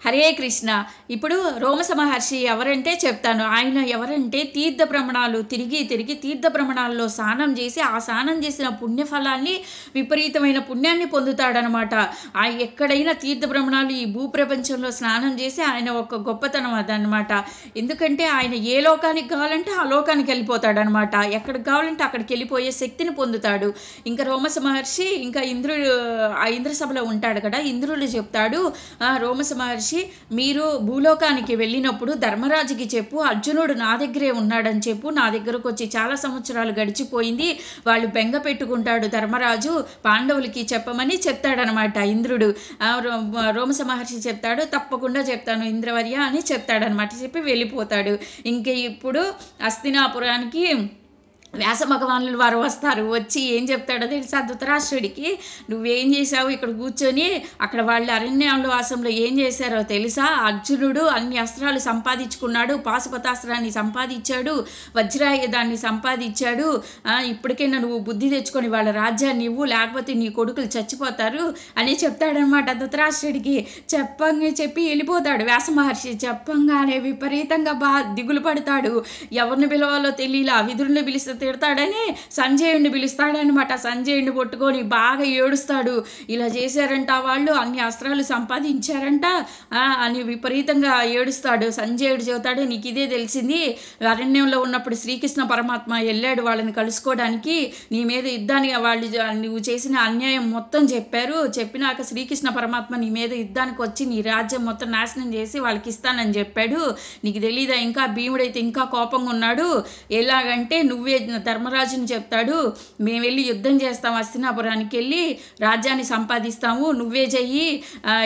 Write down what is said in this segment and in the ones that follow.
హరే కృష్ణ. ఇప్పుడు రోమస మహర్షి ఎవరంటే చెప్తాను. ఆయన ఎవరంటే తీర్థ భ్రమణాలు తిరిగి తిరిగి తీర్థ భ్రమణాల్లో స్నానం చేసి ఆ స్నానం చేసిన పుణ్యఫలాన్ని విపరీతమైన పుణ్యాన్ని పొందుతాడనమాట. ఎక్కడైనా తీర్థ భ్రమణాలు ఈ భూప్రపంచంలో స్నానం చేసి ఆయన ఒక గొప్పతనం అదనమాట. ఎందుకంటే ఆయన ఏ లోకానికి కావాలంటే ఆ లోకానికి వెళ్ళిపోతాడనమాట. ఎక్కడికి కావాలంటే అక్కడికి వెళ్ళిపోయే శక్తిని పొందుతాడు. ఇంకా రోమస మహర్షి ఇంకా ఇంద్రుడు ఆ ఇంద్రసభలో ఉంటాడు కదా, ఇంద్రుడు చెప్తాడు, రోమస మహర్షి మీరు భూలోకానికి వెళ్ళినప్పుడు ధర్మరాజుకి చెప్పు, అర్జునుడు నా దగ్గరే ఉన్నాడని చెప్పు, నా దగ్గరకు వచ్చి చాలా సంవత్సరాలు గడిచిపోయింది, వాళ్ళు బెంగ పెట్టుకుంటాడు ధర్మరాజు, పాండవులకి చెప్పమని చెప్తాడనమాట ఇంద్రుడు. రోమస మహర్షి చెప్తాడు, తప్పకుండా చెప్తాను ఇంద్రవర్య అని చెప్తాడనమాట. చెప్పి వెళ్ళిపోతాడు. ఇంక ఇప్పుడు హస్తినాపురానికి వ్యాస భగవానులు వారు వస్తారు. వచ్చి ఏం చెప్తాడో తెలుసా ధృతరాష్ట్రుడికి, నువ్వేం చేశావు ఇక్కడ కూర్చొని, అక్కడ వాళ్ళు అరణ్యంలో వాసంలో ఏం చేశారో తెలుసా, అర్జునుడు అన్ని అస్త్రాలు సంపాదించుకున్నాడు, పాశుపతాస్త్రాన్ని సంపాదించాడు, వజ్రాయుధాన్ని సంపాదించాడు, ఇప్పటికైనా నువ్వు బుద్ధి తెచ్చుకొని వాళ్ళ రాజ్యాన్ని ఇవ్వు, లేకపోతే నీ కొడుకులు చచ్చిపోతారు అని చెప్తాడనమాట ధృతరాష్ట్రుడికి. చెప్పి వెళ్ళిపోతాడు వ్యాస మహర్షి. చెప్పంగానే విపరీతంగా దిగులు పడతాడు. ఎవరిని పిలవాలో తెలియలా, విదురుని పిలిస్తే తిడతాడని సంజయుడిని పిలుస్తాడనమాట. సంజయుడిని పట్టుకొని బాగా ఏడుస్తాడు. ఇలా చేశారంట వాళ్ళు, అన్ని అస్త్రాలు సంపాదించారంట అని విపరీతంగా ఏడుస్తాడు. సంజయుడు చెబుతాడు, నీకు ఇదే తెలిసింది, అరణ్యంలో ఉన్నప్పుడు శ్రీకృష్ణ పరమాత్మ వెళ్ళాడు వాళ్ళని కలుసుకోవడానికి, నీ మీద యుద్ధానికి వాళ్ళు నువ్వు చేసిన అన్యాయం మొత్తం చెప్పారు, చెప్పినాక శ్రీకృష్ణ పరమాత్మ నీ మీద యుద్ధానికి వచ్చి నీ రాజ్యం మొత్తం నాశనం చేసి వాళ్ళకి ఇస్తానని చెప్పాడు. నీకు తెలీదా, ఇంకా భీముడైతే ఇంకా కోపంగా ఉన్నాడు, ఎలాగంటే నువ్వే ధర్మరాజుని చెప్తాడు, మేము వెళ్ళి యుద్ధం చేస్తాం, హస్తినాపురానికి వెళ్ళి రాజ్యాన్ని సంపాదిస్తాము, నువ్వే చెయ్యి,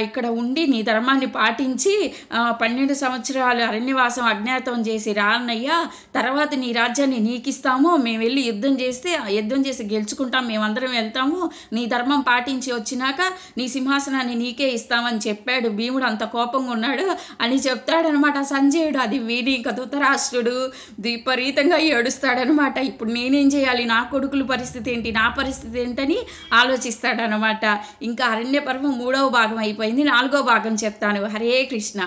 ఇక్కడ ఉండి నీ ధర్మాన్ని పాటించి 12 సంవత్సరాలు అరణ్యవాసం అజ్ఞాతం చేసి రాన్నయ్యా, తర్వాత నీ రాజ్యాన్ని నీకిస్తాము, మేము వెళ్ళి యుద్ధం చేసి గెలుచుకుంటాం, మేమందరం వెళ్తాము, నీ ధర్మం పాటించి వచ్చినాక నీ సింహాసనాన్ని నీకే ఇస్తామని చెప్పాడు. భీముడు అంత కోపంగా ఉన్నాడు అని చెప్తాడనమాట సంజయుడు. అది విని ఇంకా ధృతరాష్ట్రుడు విపరీతంగా ఏడుస్తాడనమాట. ఇప్పుడు నేనేం చేయాలి, నా కొడుకుల పరిస్థితి ఏంటి, నా పరిస్థితి ఏంటని ఆలోచిస్తాడనమాట. ఇంకా అరణ్య పర్వం 3వ భాగం అయిపోయింది. 4వ భాగం చెప్తాను. హరే కృష్ణ.